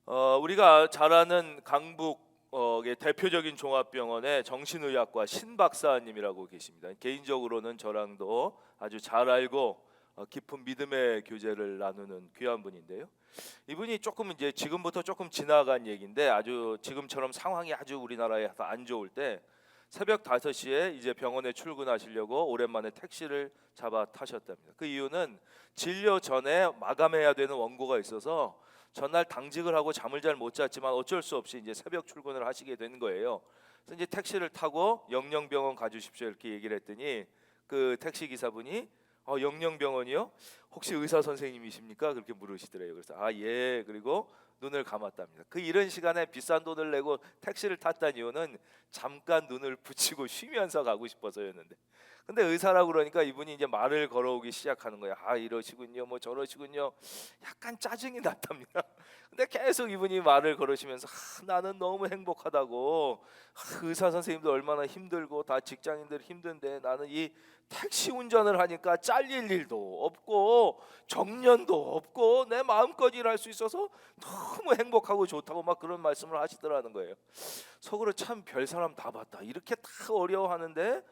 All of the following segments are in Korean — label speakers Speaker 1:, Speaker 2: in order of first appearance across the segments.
Speaker 1: 우리가 잘 아는 강북의 대표적인 종합병원의 정신의학과 신 박사님이라고 계십니다. 개인적으로는 저랑도 아주 잘 알고 깊은 믿음의 교제를 나누는 귀한 분인데요. 이분이 조금 이제 지금부터 조금 지나간 얘기인데 아주 지금처럼 상황이 아주 우리나라에 안 좋을 때 새벽 5시에 이제 병원에 출근하시려고 오랜만에 택시를 잡아 타셨답니다. 그 이유는 진료 전에 마감해야 되는 원고가 있어서 전날 당직을 하고 잠을 잘 못 잤지만 어쩔 수 없이 이제 새벽 출근을 하시게 된 거예요. 그래서 이제 택시를 타고 영령병원 가주십시오 이렇게 얘기를 했더니 그 택시 기사분이 영령병원이요? 혹시 의사 선생님이십니까? 그렇게 물으시더래요. 그래서 예. 그리고 눈을 감았답니다. 그 이른 시간에 비싼 돈을 내고 택시를 탔다는 이유는 잠깐 눈을 붙이고 쉬면서 가고 싶어서였는데, 근데 의사라고 그러니까 이분이 이제 말을 걸어오기 시작하는 거예요. 이러시군요, 뭐 저러시군요. 약간 짜증이 났답니다. 근데 계속 이분이 말을 걸으시면서 나는 너무 행복하다고, 의사 선생님도 얼마나 힘들고 다 직장인들 힘든데 나는 이 택시 운전을 하니까 잘릴 일도 없고 정년도 없고 내 마음껏 일할 수 있어서 너무 행복하고 좋다고 막 그런 말씀을 하시더라는 거예요. 속으로 참 별 사람 다 봤다. 이렇게 다 어려워하는데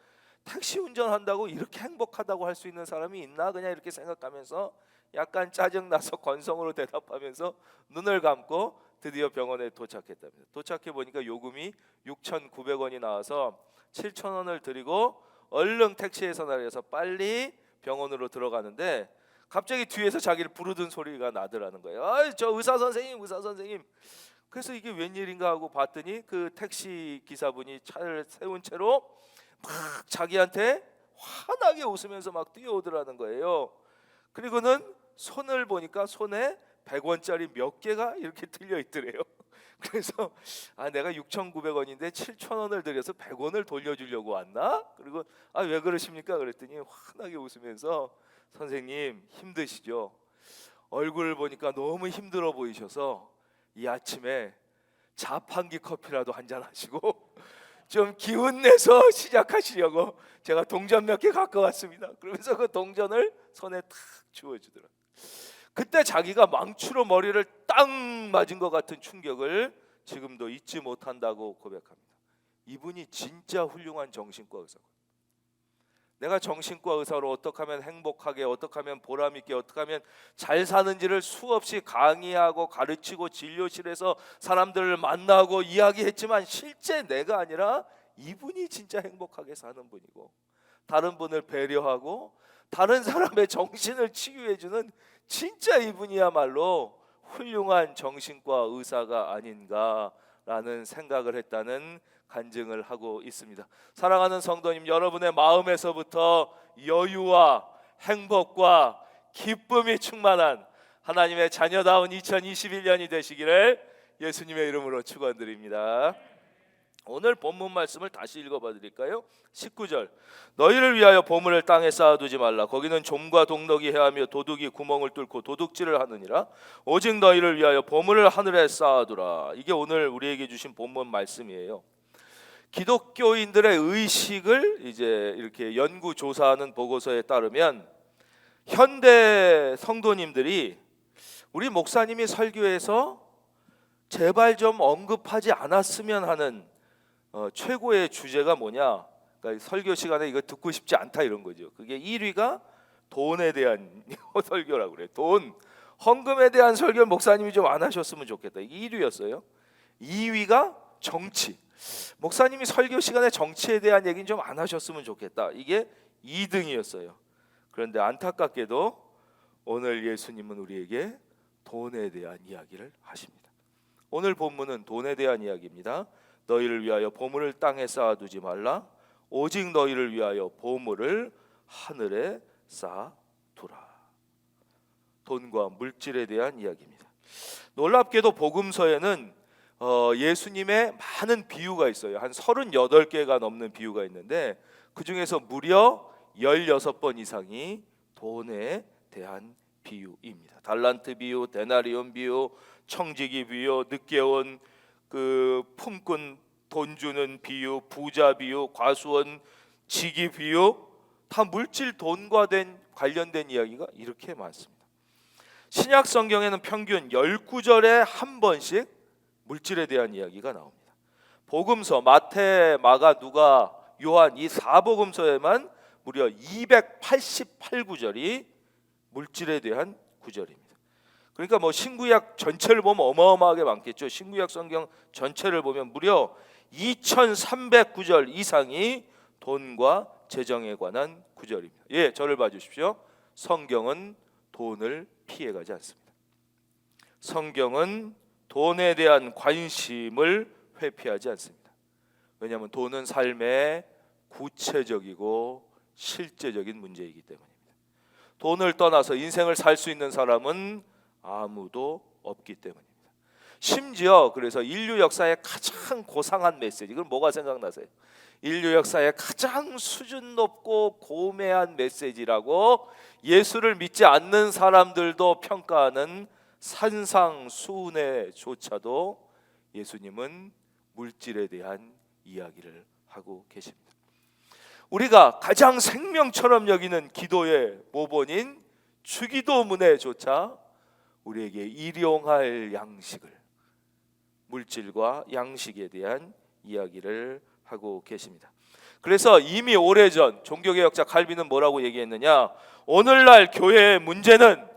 Speaker 1: 택시 운전한다고 이렇게 행복하다고 할 수 있는 사람이 있나? 그냥 이렇게 생각하면서 약간 짜증나서 건성으로 대답하면서 눈을 감고 드디어 병원에 도착했답니다. 도착해 보니까 요금이 6,900원이 나와서 7,000원을 드리고 얼른 택시에서 내려서 빨리 병원으로 들어가는데 갑자기 뒤에서 자기를 부르던 소리가 나더라는 거예요. 저 의사 선생님, 의사 선생님. 그래서 이게 웬일인가 하고 봤더니 그 택시 기사분이 차를 세운 채로 막 자기한테 환하게 웃으면서 막 뛰어오더라는 거예요. 그리고는 손을 보니까 손에 100원짜리 몇 개가 이렇게 들려 있더래요. 그래서 내가 6,900원인데 7,000원을 들여서 100원을 돌려주려고 왔나? 그리고 왜 그러십니까? 그랬더니 환하게 웃으면서 선생님 힘드시죠? 얼굴을 보니까 너무 힘들어 보이셔서 이 아침에 자판기 커피라도 한잔 하시고 좀 기운 내서 시작하시려고 제가 동전 몇 개 갖고 왔습니다. 그러면서 그 동전을 손에 탁 주워주더라. 그때 자기가 망치로 머리를 딱 맞은 것 같은 충격을 지금도 잊지 못한다고 고백합니다. 이분이 진짜 훌륭한 정신과 의사고, 내가 정신과 의사로 어떻게 하면 행복하게, 어떻게 하면 보람 있게, 어떻게 하면 잘 사는지를 수없이 강의하고 가르치고 진료실에서 사람들을 만나고 이야기했지만 실제 내가 아니라 이분이 진짜 행복하게 사는 분이고, 다른 분을 배려하고 다른 사람의 정신을 치유해주는 진짜 이분이야말로 훌륭한 정신과 의사가 아닌가라는 생각을 했다는 간증을 하고 있습니다. 사랑하는 성도님, 여러분의 마음에서부터 여유와 행복과 기쁨이 충만한 하나님의 자녀다운 2021년이 되시기를 예수님의 이름으로 축원드립니다. 오늘 본문 말씀을 다시 읽어봐 드릴까요? 19절. 너희를 위하여 보물을 땅에 쌓아두지 말라. 거기는 좀과 동덕이 해하며 도둑이 구멍을 뚫고 도둑질을 하느니라. 오직 너희를 위하여 보물을 하늘에 쌓아두라. 이게 오늘 우리에게 주신 본문 말씀이에요. 기독교인들의 의식을 이제 이렇게 연구 조사하는 보고서에 따르면 현대 성도님들이 우리 목사님이 설교에서 제발 좀 언급하지 않았으면 하는 최고의 주제가 뭐냐? 그러니까 설교 시간에 이거 듣고 싶지 않다 이런 거죠. 그게 1위가 돈에 대한 설교라고 그래요. 돈, 헌금에 대한 설교 목사님이 좀 안 하셨으면 좋겠다. 이게 1위였어요. 2위가 정치. 목사님이 설교 시간에 정치에 대한 얘기는 좀 안 하셨으면 좋겠다. 이게 2등이었어요. 그런데 안타깝게도 오늘 예수님은 우리에게 돈에 대한 이야기를 하십니다. 오늘 본문은 돈에 대한 이야기입니다. 너희를 위하여 보물을 땅에 쌓아두지 말라. 오직 너희를 위하여 보물을 하늘에 쌓아두라. 돈과 물질에 대한 이야기입니다. 놀랍게도 복음서에는 예수님의 많은 비유가 있어요. 한 38개가 넘는 비유가 있는데 그 중에서 무려 16번 이상이 돈에 대한 비유입니다. 달란트 비유, 데나리온 비유, 청지기 비유, 늦게 온 그 품꾼 돈 주는 비유, 부자 비유, 과수원 지기 비유, 다 물질 돈과 관련된 이야기가 이렇게 많습니다. 신약 성경에는 평균 19절에 한 번씩 물질에 대한 이야기가 나옵니다. 복음서 마태, 마가, 누가, 요한 이 4복음서에만 무려 288구절이 물질에 대한 구절입니다. 그러니까 뭐 신구약 전체를 보면 어마어마하게 많겠죠. 신구약 성경 전체를 보면 무려 2300구절 이상이 돈과 재정에 관한 구절입니다. 예, 저를 봐주십시오. 성경은 돈을 피해가지 않습니다. 성경은 돈에 대한 관심을 회피하지 않습니다. 왜냐하면 돈은 삶의 구체적이고 실제적인 문제이기 때문입니다. 돈을 떠나서 인생을 살 수 있는 사람은 아무도 없기 때문입니다. 심지어 그래서 인류 역사의 가장 고상한 메시지, 이건 뭐가 생각나세요? 인류 역사의 가장 수준 높고 고매한 메시지라고 예수를 믿지 않는 사람들도 평가하는 산상수훈에조차도 예수님은 물질에 대한 이야기를 하고 계십니다. 우리가 가장 생명처럼 여기는 기도의 모본인 주기도문에조차 우리에게 일용할 양식을, 물질과 양식에 대한 이야기를 하고 계십니다. 그래서 이미 오래전 종교개혁자 칼빈은 뭐라고 얘기했느냐? 오늘날 교회의 문제는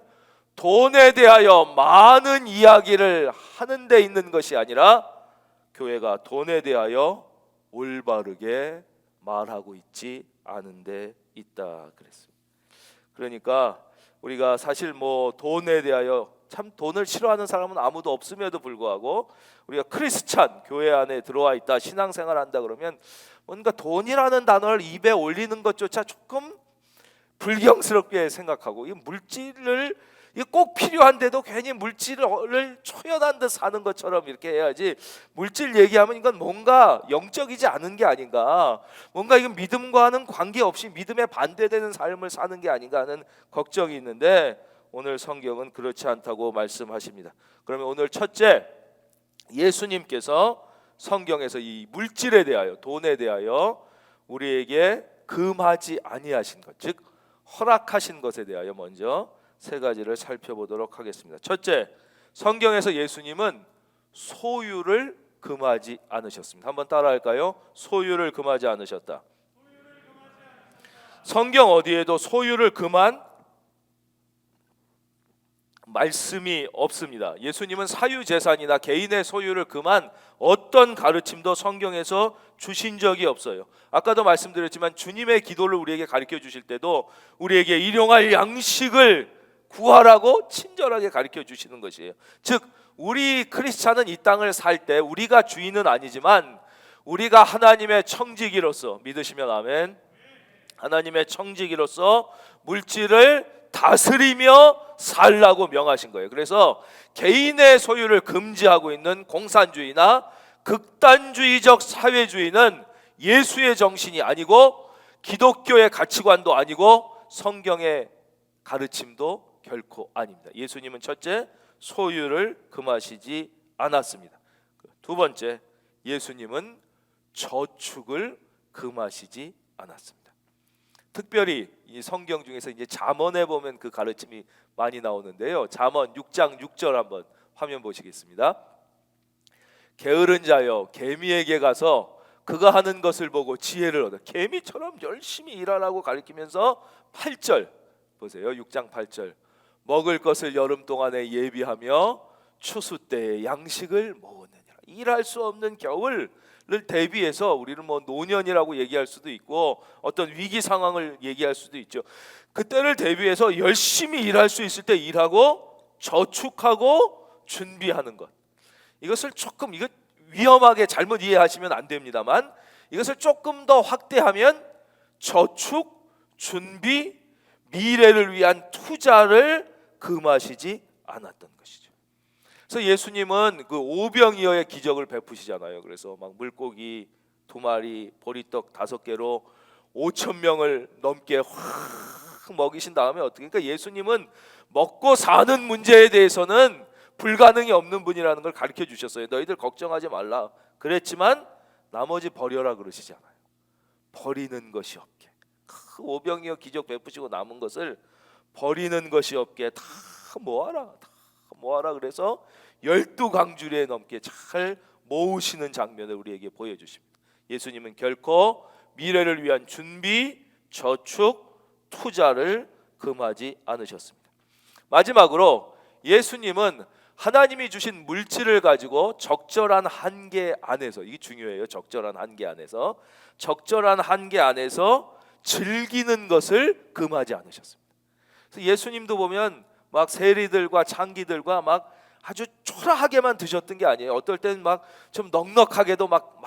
Speaker 1: 돈에 대하여 많은 이야기를 하는 데 있는 것이 아니라 교회가 돈에 대하여 올바르게 말하고 있지 않은 데 있다 그랬습니다. 그러니까 우리가 사실 뭐 돈에 대하여, 참 돈을 싫어하는 사람은 아무도 없음에도 불구하고 우리가 크리스찬 교회 안에 들어와 있다, 신앙생활 한다 그러면 뭔가 돈이라는 단어를 입에 올리는 것조차 조금 불경스럽게 생각하고, 이 물질을 꼭 필요한데도 괜히 물질을 초연한 듯 사는 것처럼 이렇게 해야지, 물질 얘기하면 이건 뭔가 영적이지 않은 게 아닌가, 뭔가 이건 믿음과는 관계없이 믿음에 반대되는 삶을 사는 게 아닌가 하는 걱정이 있는데, 오늘 성경은 그렇지 않다고 말씀하십니다. 그러면 오늘 첫째, 예수님께서 성경에서 이 물질에 대하여, 돈에 대하여 우리에게 금하지 아니하신 것, 즉 허락하신 것에 대하여 먼저 세 가지를 살펴보도록 하겠습니다. 첫째, 성경에서 예수님은 소유를 금하지 않으셨습니다. 한번 따라할까요? 소유를 금하지 않으셨다. 성경 어디에도 소유를 금한 말씀이 없습니다. 예수님은 사유재산이나 개인의 소유를 금한 어떤 가르침도 성경에서 주신 적이 없어요. 아까도 말씀드렸지만 주님의 기도를 우리에게 가르쳐 주실 때도 우리에게 일용할 양식을 구하라고 친절하게 가르쳐 주시는 것이에요. 즉 우리 크리스찬은 이 땅을 살 때 우리가 주인은 아니지만 우리가 하나님의 청지기로서, 믿으시면 아멘, 하나님의 청지기로서 물질을 다스리며 살라고 명하신 거예요. 그래서 개인의 소유를 금지하고 있는 공산주의나 극단주의적 사회주의는 예수의 정신이 아니고 기독교의 가치관도 아니고 성경의 가르침도 결코 아닙니다. 예수님은 첫째, 소유를 금하시지 않았습니다. 두 번째, 예수님은 저축을 금하시지 않았습니다. 특별히 이 성경 중에서 이제 잠언에 보면 그 가르침이 많이 나오는데요. 잠언 6장 6절 한번 화면 보시겠습니다. 게으른 자여 개미에게 가서 그가 하는 것을 보고 지혜를 얻어. 개미처럼 열심히 일하라고 가르치면서 8절 보세요. 6장 8절. 먹을 것을 여름 동안에 예비하며 추수 때에 양식을 모으느니라. 일할 수 없는 겨울을 대비해서 우리는 뭐 노년이라고 얘기할 수도 있고 어떤 위기 상황을 얘기할 수도 있죠. 그때를 대비해서 열심히 일할 수 있을 때 일하고 저축하고 준비하는 것. 이것을 조금, 이거 위험하게 잘못 이해하시면 안 됩니다만, 이것을 조금 더 확대하면 저축, 준비, 미래를 위한 투자를 금하시지 않았던 것이죠. 그래서 예수님은 그 오병이어의 기적을 베푸시잖아요. 그래서 막 물고기 2마리, 보리떡 5개로 5,000명을 넘게 확 먹이신 다음에 어떻게? 그러니까 예수님은 먹고 사는 문제에 대해서는 불가능이 없는 분이라는 걸 가르쳐 주셨어요. 너희들 걱정하지 말라 그랬지만 나머지 버려라 그러시잖아요. 버리는 것이 없게, 그 오병이어 기적 베푸시고 남은 것을 버리는 것이 없게 다 모아라. 그래서 12강주리에 넘게 잘 모으시는 장면을 우리에게 보여주십니다. 예수님은 결코 미래를 위한 준비, 저축, 투자를 금하지 않으셨습니다. 마지막으로 예수님은 하나님이 주신 물질을 가지고 적절한 한계 안에서, 이게 중요해요. 적절한 한계 안에서 즐기는 것을 금하지 않으셨습니다. 그래서 예수님도 보면 막 세리들과 창기들과 막 아주 초라하게만 드셨던 게 아니에요. 어떨 때는 막 좀 넉넉하게도 막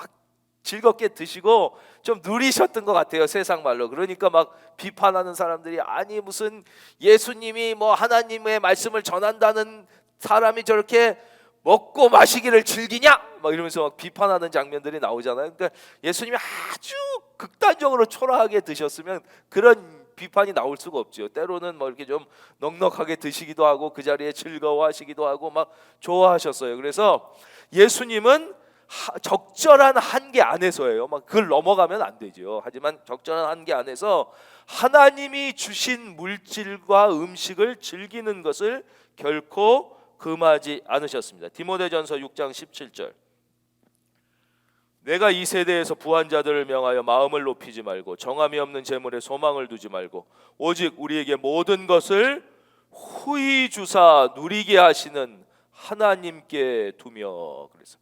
Speaker 1: 즐겁게 드시고 좀 누리셨던 것 같아요. 세상 말로. 그러니까 막 비판하는 사람들이, 아니 무슨 예수님이 뭐 하나님의 말씀을 전한다는 사람이 저렇게 먹고 마시기를 즐기냐? 막 이러면서 막 비판하는 장면들이 나오잖아요. 그러니까 예수님이 아주 극단적으로 초라하게 드셨으면 그런 비판이 나올 수가 없죠. 때로는 뭐 이렇게 좀 넉넉하게 드시기도 하고 그 자리에 즐거워하시기도 하고 막 좋아하셨어요. 그래서 예수님은 적절한 한계 안에서예요. 막 그걸 넘어가면 안 되죠. 하지만 적절한 한계 안에서 하나님이 주신 물질과 음식을 즐기는 것을 결코 금하지 않으셨습니다. 디모데전서 6장 17절. 내가 이 세대에서 부한 자들을 명하여 마음을 높이지 말고 정함이 없는 재물에 소망을 두지 말고 오직 우리에게 모든 것을 후히 주사 누리게 하시는 하나님께 두며. 그래서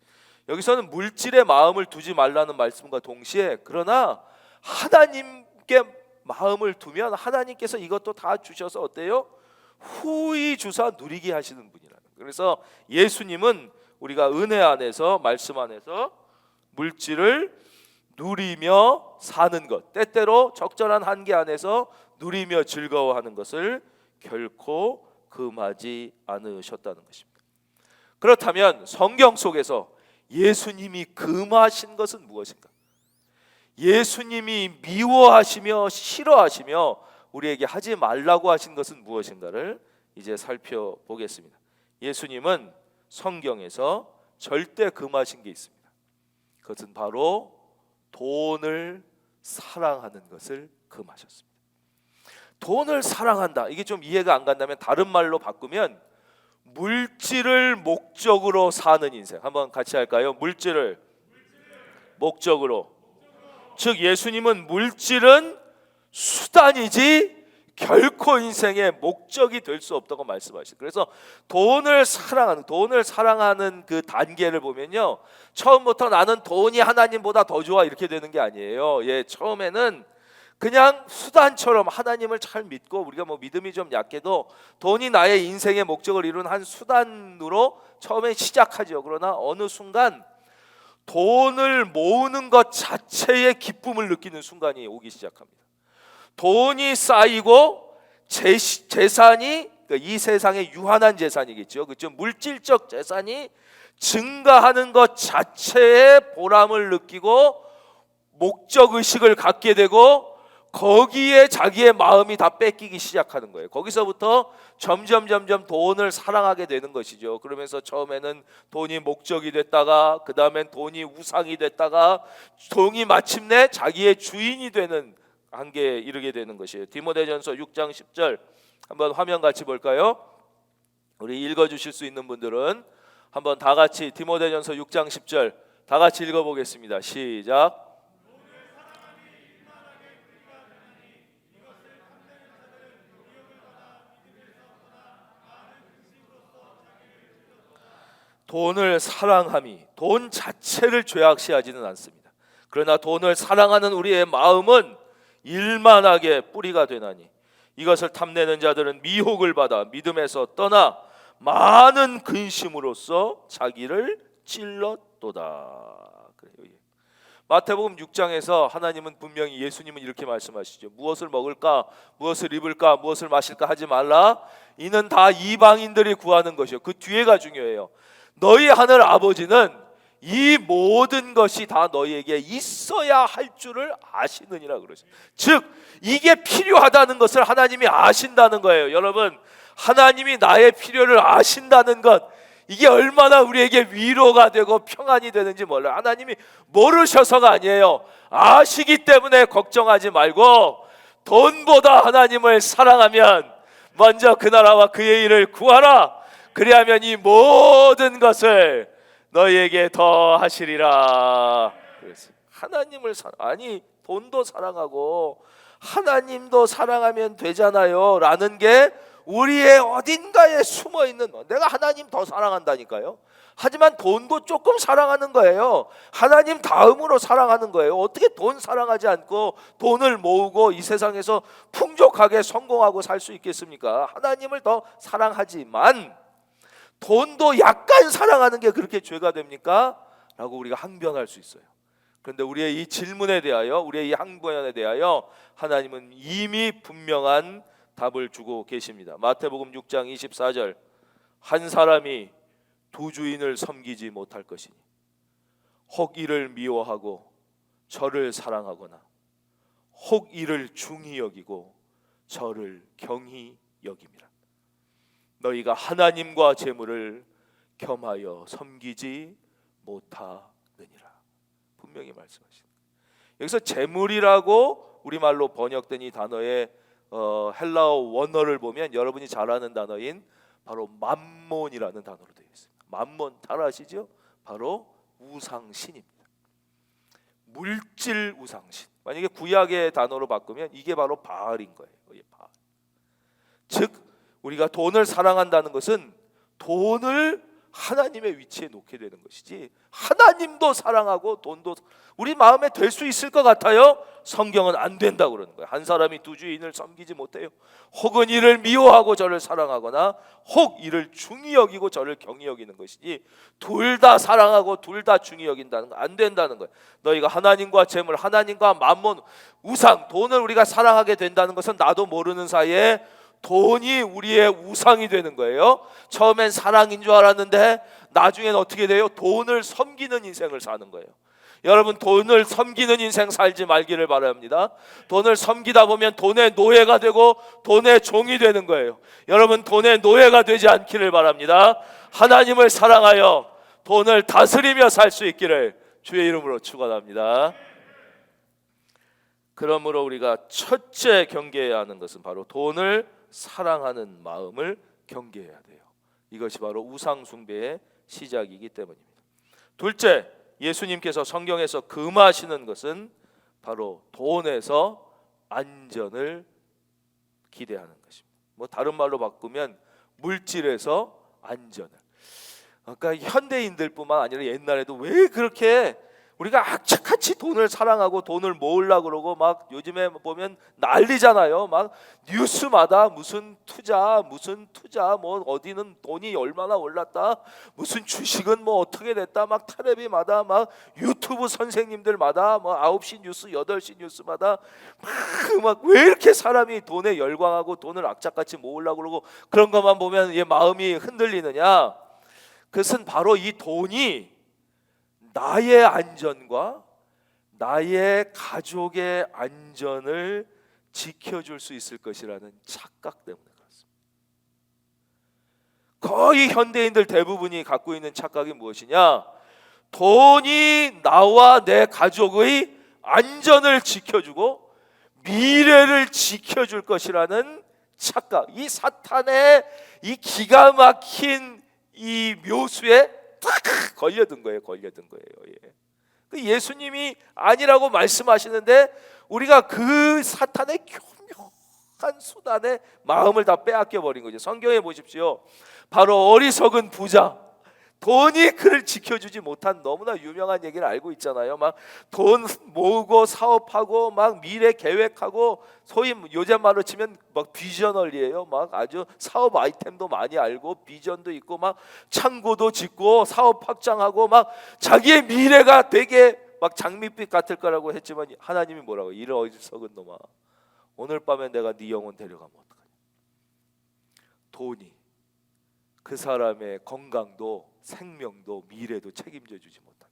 Speaker 1: 여기서는 물질에 마음을 두지 말라는 말씀과 동시에 그러나 하나님께 마음을 두면 하나님께서 이것도 다 주셔서 어때요? 후히 주사 누리게 하시는 분이라는. 그래서 예수님은 우리가 은혜 안에서, 말씀 안에서 물질을 누리며 사는 것, 때때로 적절한 한계 안에서 누리며 즐거워하는 것을 결코 금하지 않으셨다는 것입니다. 그렇다면 성경 속에서 예수님이 금하신 것은 무엇인가? 예수님이 미워하시며 싫어하시며 우리에게 하지 말라고 하신 것은 무엇인가를 이제 살펴보겠습니다. 예수님은 성경에서 절대 금하신 게 있습니다. 그것은 바로 돈을 사랑하는 것을 금하셨습니다. 돈을 사랑한다, 이게 좀 이해가 안 간다면 다른 말로 바꾸면 물질을 목적으로 사는 인생. 한번 같이 할까요? 물질을 목적으로. 즉 예수님은 물질은 수단이지 결코 인생의 목적이 될 수 없다고 말씀하시죠. 그래서 돈을 사랑하는 그 단계를 보면요, 처음부터 나는 돈이 하나님보다 더 좋아 이렇게 되는 게 아니에요. 처음에는 그냥 수단처럼 하나님을 잘 믿고, 우리가 뭐 믿음이 좀 약해도 돈이 나의 인생의 목적을 이루는 한 수단으로 처음에 시작하죠. 그러나 어느 순간 돈을 모으는 것 자체의 기쁨을 느끼는 순간이 오기 시작합니다. 돈이 쌓이고 재산이, 이 세상의 유한한 재산이겠죠. 그렇죠? 물질적 재산이 증가하는 것 자체의 보람을 느끼고 목적 의식을 갖게 되고 거기에 자기의 마음이 다 뺏기기 시작하는 거예요. 거기서부터 점점 돈을 사랑하게 되는 것이죠. 그러면서 처음에는 돈이 목적이 됐다가 그 다음엔 돈이 우상이 됐다가 돈이 마침내 자기의 주인이 되는 한계에 이르게 되는 것이에요. 디모데전서 6장 10절 한번 화면 같이 볼까요? 우리 읽어주실 수 있는 분들은 한번 다 같이 디모데전서 6장 10절 다 같이 읽어보겠습니다. 시작. 돈을 사랑함이 돈 자체를 죄악시하지는 않습니다. 그러나 돈을 사랑하는 우리의 마음은 일만하게 뿌리가 되나니 이것을 탐내는 자들은 미혹을 받아 믿음에서 떠나 많은 근심으로써 자기를 찔렀도다. 그래요. 마태복음 6장에서 하나님은 분명히, 예수님은 이렇게 말씀하시죠. 무엇을 먹을까, 무엇을 입을까, 무엇을 마실까 하지 말라. 이는 다 이방인들이 구하는 것이요. 그 뒤에가 중요해요. 너희 하늘 아버지는 이 모든 것이 다 너희에게 있어야 할 줄을 아시느니라 그러죠. 즉 이게 필요하다는 것을 하나님이 아신다는 거예요. 여러분, 하나님이 나의 필요를 아신다는 것, 이게 얼마나 우리에게 위로가 되고 평안이 되는지 몰라요. 하나님이 모르셔서가 아니에요. 아시기 때문에 걱정하지 말고 돈보다 하나님을 사랑하면 먼저 그 나라와 그의 일을 구하라. 그리하면 이 모든 것을 너희에게 더 하시리라. 그래서 하나님을 아니 돈도 사랑하고 하나님도 사랑하면 되잖아요 라는 게 우리의 어딘가에 숨어있는, 내가 하나님 더 사랑한다니까요. 하지만 돈도 조금 사랑하는 거예요. 하나님 다음으로 사랑하는 거예요. 어떻게 돈 사랑하지 않고 돈을 모으고 이 세상에서 풍족하게 성공하고 살 수 있겠습니까? 하나님을 더 사랑하지만 돈도 약간 사랑하는 게 그렇게 죄가 됩니까? 라고 우리가 항변할 수 있어요. 그런데 우리의 이 질문에 대하여, 우리의 이 항변에 대하여 하나님은 이미 분명한 답을 주고 계십니다. 마태복음 6장 24절, 한 사람이 두 주인을 섬기지 못할 것이니 혹 이를 미워하고 저를 사랑하거나 혹 이를 중히 여기고 저를 경히 여김이라. 너희가 하나님과 재물을 겸하여 섬기지 못하느니라. 분명히 말씀하십니다. 여기서 재물이라고 우리말로 번역된 이 단어의 헬라어 원어를 보면 여러분이 잘 아는 단어인 바로 맘몬이라는 단어로 되어 있습니다. 맘몬 잘 아시죠? 바로 우상신입니다. 물질 우상신. 만약에 구약의 단어로 바꾸면 이게 바로 바알인 거예요. 바알. 즉 우리가 돈을 사랑한다는 것은 돈을 하나님의 위치에 놓게 되는 것이지, 하나님도 사랑하고 돈도 우리 마음에 될 수 있을 것 같아요? 성경은 안 된다고 그러는 거예요. 한 사람이 두 주인을 섬기지 못해요. 혹은 이를 미워하고 저를 사랑하거나 혹 이를 중히 여기고 저를 경히 여기는 것이지, 둘 다 사랑하고 둘 다 중히 여긴다는 거 안 된다는 거예요. 너희가 하나님과 재물, 하나님과 맘몬, 우상, 돈을 우리가 사랑하게 된다는 것은 나도 모르는 사이에 돈이 우리의 우상이 되는 거예요. 처음엔 사랑인 줄 알았는데 나중엔 어떻게 돼요? 돈을 섬기는 인생을 사는 거예요. 여러분, 돈을 섬기는 인생 살지 말기를 바랍니다. 돈을 섬기다 보면 돈의 노예가 되고 돈의 종이 되는 거예요. 여러분, 돈의 노예가 되지 않기를 바랍니다. 하나님을 사랑하여 돈을 다스리며 살 수 있기를 주의 이름으로 축원합니다. 그러므로 우리가 첫째 경계해야 하는 것은 바로 돈을 사랑하는 마음을 경계해야 돼요. 이것이 바로 우상 숭배의 시작이기 때문입니다. 둘째, 예수님께서 성경에서 금하시는 것은 바로 돈에서 안전을 기대하는 것입니다. 뭐 다른 말로 바꾸면 물질에서 안전을. 그러니까 현대인들뿐만 아니라 옛날에도 왜 그렇게 우리가 악착같이 돈을 사랑하고 돈을 모으려고 그러고 막 요즘에 보면 난리잖아요. 막 뉴스마다 무슨 투자 뭐 어디는 돈이 얼마나 올랐다, 무슨 주식은 뭐 어떻게 됐다, 막 텔레비마다 막 유튜브 선생님들마다 뭐 9시 뉴스 8시 뉴스마다 막 왜 이렇게 사람이 돈에 열광하고 돈을 악착같이 모으려고 그러고 그런 것만 보면 얘 마음이 흔들리느냐. 그것은 바로 이 돈이 나의 안전과 나의 가족의 안전을 지켜줄 수 있을 것이라는 착각 때문에 그렇습니다. 거의 현대인들 대부분이 갖고 있는 착각이 무엇이냐? 돈이 나와 내 가족의 안전을 지켜주고 미래를 지켜줄 것이라는 착각. 이 사탄의 이 기가 막힌 이 묘수에 딱 걸려든 거예요. 예. 예수님이 아니라고 말씀하시는데 우리가 그 사탄의 교묘한 수단에 마음을 다 빼앗겨 버린 거죠. 성경에 보십시오. 바로 어리석은 부자, 돈이 그를 지켜주지 못한 너무나 유명한 얘기를 알고 있잖아요. 막 돈 모으고 사업하고 막 미래 계획하고 소위 요즘 말로 치면 막 비저널이에요. 막 아주 사업 아이템도 많이 알고 비전도 있고 막 창고도 짓고 사업 확장하고 막 자기의 미래가 되게 막 장밋빛 같을 거라고 했지만 하나님이 뭐라고? 이런 어리석은 놈아, 오늘 밤에 내가 네 영혼 데려가면 어떡하냐? 돈이 그 사람의 건강도 생명도 미래도 책임져 주지 못한다.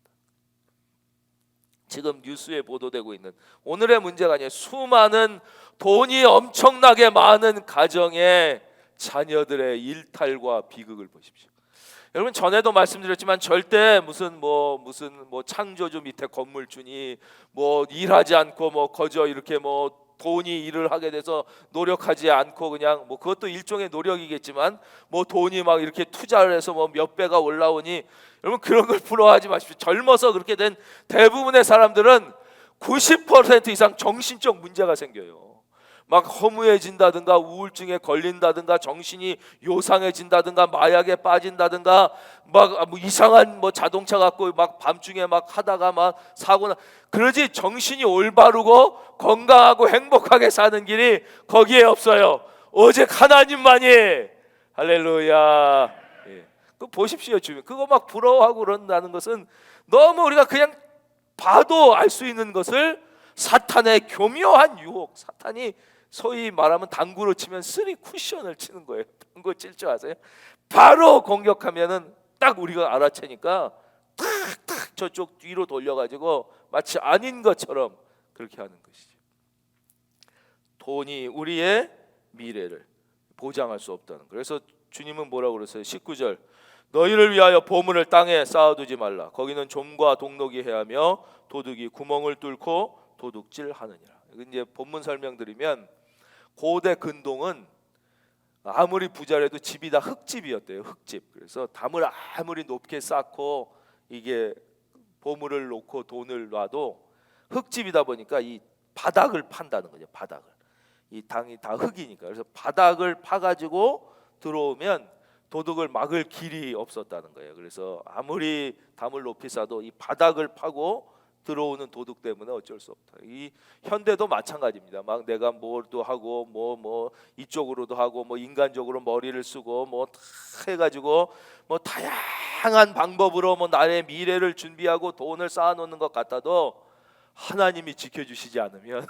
Speaker 1: 지금 뉴스에 보도되고 있는 오늘의 문제가 아니에요. 수많은 돈이 엄청나게 많은 가정의 자녀들의 일탈과 비극을 보십시오. 여러분, 전에도 말씀드렸지만 절대 무슨 창조주 밑에 건물주니 뭐 일하지 않고 뭐 거저 이렇게 뭐 돈이 일을 하게 돼서 노력하지 않고 그냥 뭐 그것도 일종의 노력이겠지만 뭐 돈이 막 이렇게 투자를 해서 뭐 몇 배가 올라오니, 여러분 그런 걸 부러워하지 마십시오. 젊어서 그렇게 된 대부분의 사람들은 90% 이상 정신적 문제가 생겨요. 막 허무해진다든가 우울증에 걸린다든가 정신이 요상해진다든가 마약에 빠진다든가 막 뭐 이상한 뭐 자동차 갖고 막 밤중에 막 하다가 막 사고나, 그러지 정신이 올바르고 건강하고 행복하게 사는 길이 거기에 없어요. 오직 하나님만이. 할렐루야. 예. 그 보십시오 주변. 그거 막 부러워하고 그런다는 것은 너무 우리가 그냥 봐도 알 수 있는 것을 사탄의 교묘한 유혹, 사탄이 소위 말하면 당구로 치면 쓰리 쿠션을 치는 거예요. 당구 칠 줄 아세요? 바로 공격하면은 딱 우리가 알아채니까 탁탁 저쪽 뒤로 돌려가지고 마치 아닌 것처럼 그렇게 하는 것이죠. 돈이 우리의 미래를 보장할 수 없다는 거예요. 그래서 주님은 뭐라고 그러세요? 19절, 너희를 위하여 보물을 땅에 쌓아두지 말라. 거기는 좀과 동록이 해하며 도둑이 구멍을 뚫고 도둑질하느니라. 이제 본문 설명드리면, 고대 근동은 아무리 부자라도 집이 다 흙집이었대요. 흙집. 그래서 담을 아무리 높게 쌓고 이게 보물을 놓고 돈을 놔도 흙집이다 보니까 이 바닥을 판다는 거죠. 바닥을. 이 당이 다 흙이니까. 그래서 바닥을 파가지고 들어오면 도둑을 막을 길이 없었다는 거예요. 그래서 아무리 담을 높이 쌓아도 이 바닥을 파고 들어오는 도둑 때문에 어쩔 수 없다. 이 현대도 마찬가지입니다. 막 내가 뭘도 하고 뭐 이쪽으로도 하고 뭐 인간적으로 머리를 쓰고 뭐 다 해가지고 뭐 다양한 방법으로 뭐 나의 미래를 준비하고 돈을 쌓아놓는 것 같아도 하나님이 지켜주시지 않으면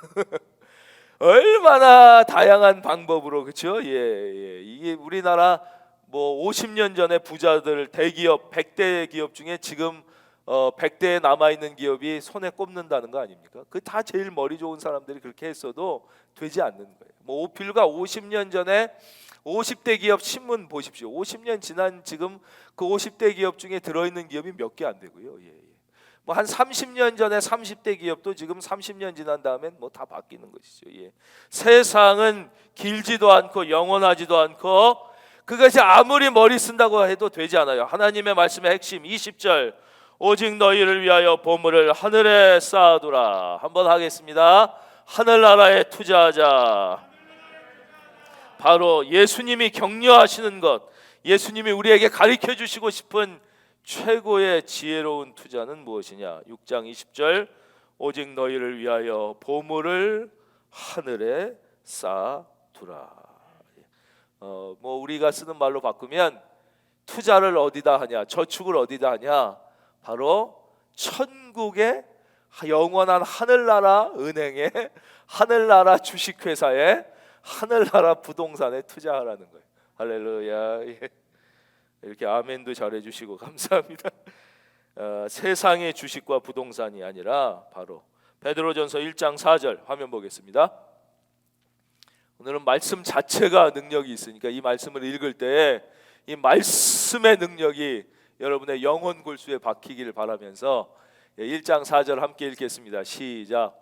Speaker 1: 얼마나 다양한 방법으로, 그렇죠? 예. 이게 우리나라 뭐 50년 전에 부자들 대기업 100대 기업 중에 지금 100대에 남아있는 기업이 손에 꼽는다는 거 아닙니까? 그 다 제일 머리 좋은 사람들이 그렇게 했어도 되지 않는 거예요. 뭐 오필가 50년 전에 50대 기업 신문 보십시오. 50년 지난 지금 그 50대 기업 중에 들어있는 기업이 몇 개 안 되고요. 예. 뭐 한 30년 전에 30대 기업도 지금 30년 지난 다음엔 뭐 다 바뀌는 것이죠. 예. 세상은 길지도 않고 영원하지도 않고 그것이 아무리 머리 쓴다고 해도 되지 않아요. 하나님의 말씀의 핵심 20절, 오직 너희를 위하여 보물을 하늘에 쌓아두라. 한번 하겠습니다. 하늘나라에 투자하자. 바로 예수님이 격려하시는 것, 예수님이 우리에게 가르쳐 주시고 싶은 최고의 지혜로운 투자는 무엇이냐? 6장 20절, 오직 너희를 위하여 보물을 하늘에 쌓아두라. 뭐 우리가 쓰는 말로 바꾸면 투자를 어디다 하냐, 저축을 어디다 하냐? 바로 천국의 영원한 하늘나라 은행에, 하늘나라 주식회사에, 하늘나라 부동산에 투자하라는 거예요. 할렐루야. 이렇게 아멘도 잘해주시고 감사합니다. 세상의 주식과 부동산이 아니라 바로 베드로전서 1장 4절 화면 보겠습니다. 오늘은 말씀 자체가 능력이 있으니까 이 말씀을 읽을 때 이 말씀의 능력이 여러분의 영혼 골수에 박히기를 바라면서 1장 4절 함께 읽겠습니다. 시작.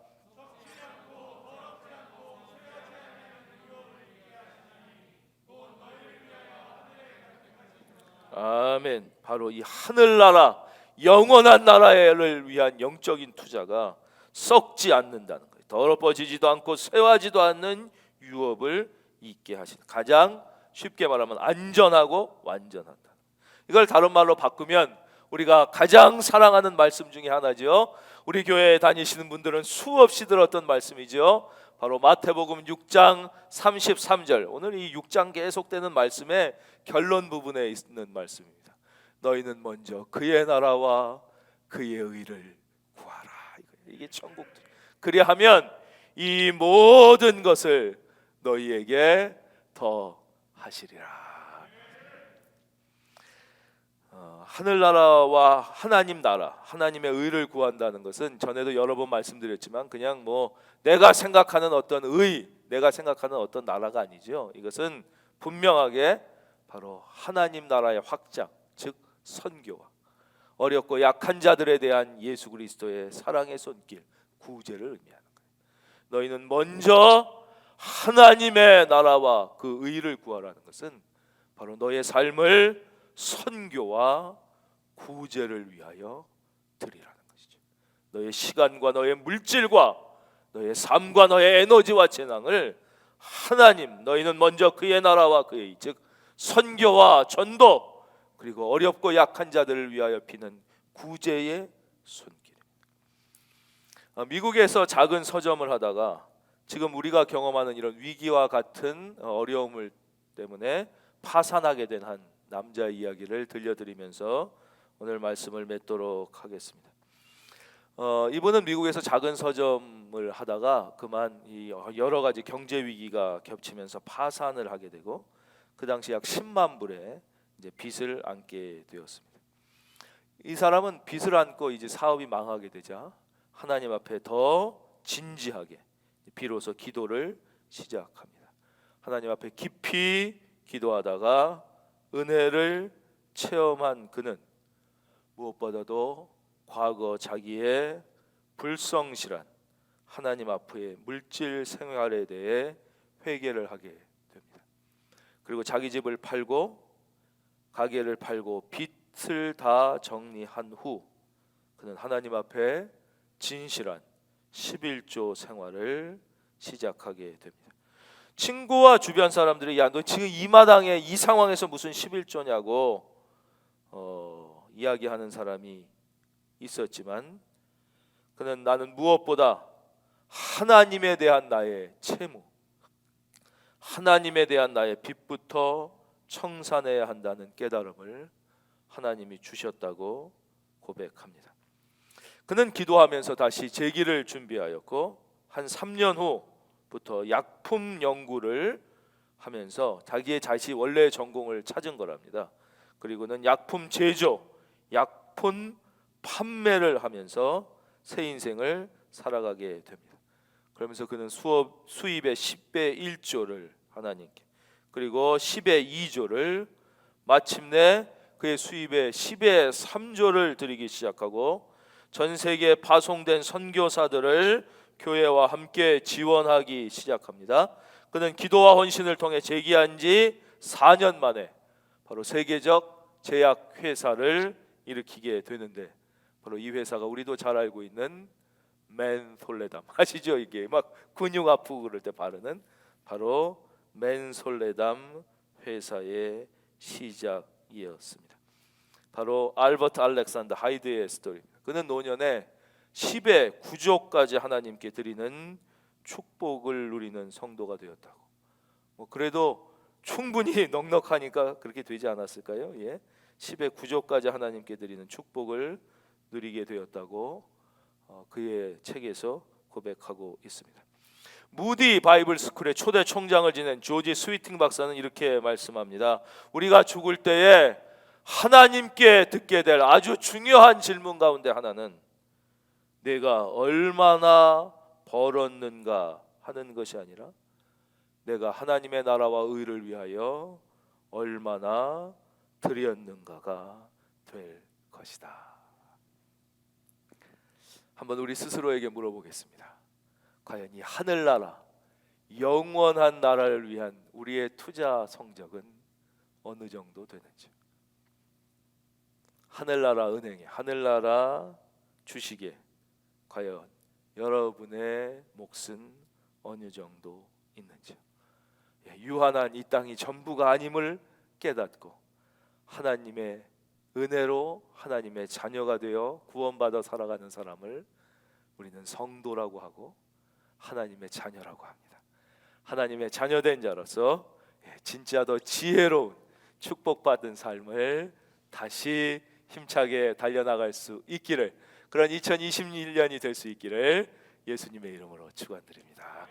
Speaker 1: 아멘. 바로 이 하늘나라, 영원한 나라를 위한 영적인 투자가 썩지 않는다는 거예요. 더럽어지지도 않고 쇠하지도 않는 유업을 있게 하시는, 가장 쉽게 말하면 안전하고 완전한다. 이걸 다른 말로 바꾸면 우리가 가장 사랑하는 말씀 중에 하나죠. 우리 교회에 다니시는 분들은 수없이 들었던 말씀이죠. 바로 마태복음 6장 33절. 오늘 이 6장 계속되는 말씀의 결론 부분에 있는 말씀입니다. 너희는 먼저 그의 나라와 그의 의를 구하라. 이게 천국. 그리하면 이 모든 것을 너희에게 더 하시리라. 하늘나라와 하나님 나라, 하나님의 의를 구한다는 것은 전에도 여러 번 말씀드렸지만 그냥 뭐 내가 생각하는 어떤 의, 내가 생각하는 어떤 나라가 아니죠. 이것은 분명하게 바로 하나님 나라의 확장, 즉 선교와 어렵고 약한 자들에 대한 예수 그리스도의 사랑의 손길, 구제를 의미하는 거예요. 너희는 먼저 하나님의 나라와 그 의를 구하라는 것은 바로 너의 삶을 선교와 구제를 위하여 드리라는 것이죠. 너의 시간과 너의 물질과 너의 삶과 너의 에너지와 재능을 하나님, 너희는 먼저 그의 나라와 그의 의, 즉 선교와 전도, 그리고 어렵고 약한 자들을 위하여 피는 구제의 손길. 미국에서 작은 서점을 하다가 지금 우리가 경험하는 이런 위기와 같은 어려움을 때문에 파산하게 된 한 남자의 이야기를 들려드리면서 오늘 말씀을 맺도록 하겠습니다. 이분은 미국에서 작은 서점을 하다가 그만 이 여러 가지 경제 위기가 겹치면서 파산을 하게 되고 그 당시 약 10만 불의 이제 빚을 안게 되었습니다. 이 사람은 빚을 안고 이제 사업이 망하게 되자 하나님 앞에 더 진지하게 비로소 기도를 시작합니다. 하나님 앞에 깊이 기도하다가 은혜를 체험한 그는 무엇보다도 과거 자기의 불성실한 하나님 앞의 물질 생활에 대해 회개를 하게 됩니다. 그리고 자기 집을 팔고 가게를 팔고 빚을 다 정리한 후 그는 하나님 앞에 진실한 11조 생활을 시작하게 됩니다. 친구와 주변 사람들이 야, 너 지금 이 마당에 이 상황에서 무슨 11조냐고 이야기하는 사람이 있었지만 그는 나는 무엇보다 하나님에 대한 나의 채무, 하나님에 대한 나의 빚부터 청산해야 한다는 깨달음을 하나님이 주셨다고 고백합니다. 그는 기도하면서 다시 재기를 준비하였고 한 3년 후부터 약품 연구를 하면서 자기의 원래의 전공을 찾은 거랍니다. 그리고는 약품 제조, 약품 판매를 하면서 새 인생을 살아가게 됩니다. 그러면서 그는 수입의 10배 1조를 하나님께, 그리고 10의 2조를, 마침내 그의 수입의 10의 3조를 드리기 시작하고 전 세계에 파송된 선교사들을 교회와 함께 지원하기 시작합니다. 그는 기도와 헌신을 통해 재기한 지 4년 만에 바로 세계적 제약 회사를 일으키게 되는데, 바로 이 회사가 우리도 잘 알고 있는 맨솔레담 아시죠? 이게 막 근육 아프고 그럴 때 바르는 바로 맨솔레담 회사의 시작이었습니다. 바로 알버트 알렉산더 하이드의 스토리입니다. 그는 노년에 10의 9조까지 하나님께 드리는 축복을 누리는 성도가 되었다고. 그래도 충분히 넉넉하니까 그렇게 되지 않았을까요? 예. 10의 9조까지 하나님께 드리는 축복을 누리게 되었다고 그의 책에서 고백하고 있습니다. 무디 바이블 스쿨의 초대 총장을 지낸 조지 스위팅 박사는 이렇게 말씀합니다. 우리가 죽을 때에 하나님께 듣게 될 아주 중요한 질문 가운데 하나는 내가 얼마나 벌었는가 하는 것이 아니라 내가 하나님의 나라와 의를 위하여 얼마나 드렸는가가 될 것이다. 한번 우리 스스로에게 물어보겠습니다. 과연 이 하늘나라, 영원한 나라를 위한 우리의 투자 성적은 어느 정도 되는지. 하늘나라 은행에, 하늘나라 주식에 과연 여러분의 몫은 어느 정도 있는지. 유한한 이 땅이 전부가 아님을 깨닫고 하나님의 은혜로 하나님의 자녀가 되어 구원받아 살아가는 사람을 우리는 성도라고 하고 하나님의 자녀라고 합니다. 하나님의 자녀된 자로서 진짜 더 지혜로운 축복받은 삶을 다시 힘차게 달려나갈 수 있기를, 그런 2021년이 될 수 있기를 예수님의 이름으로 축원드립니다.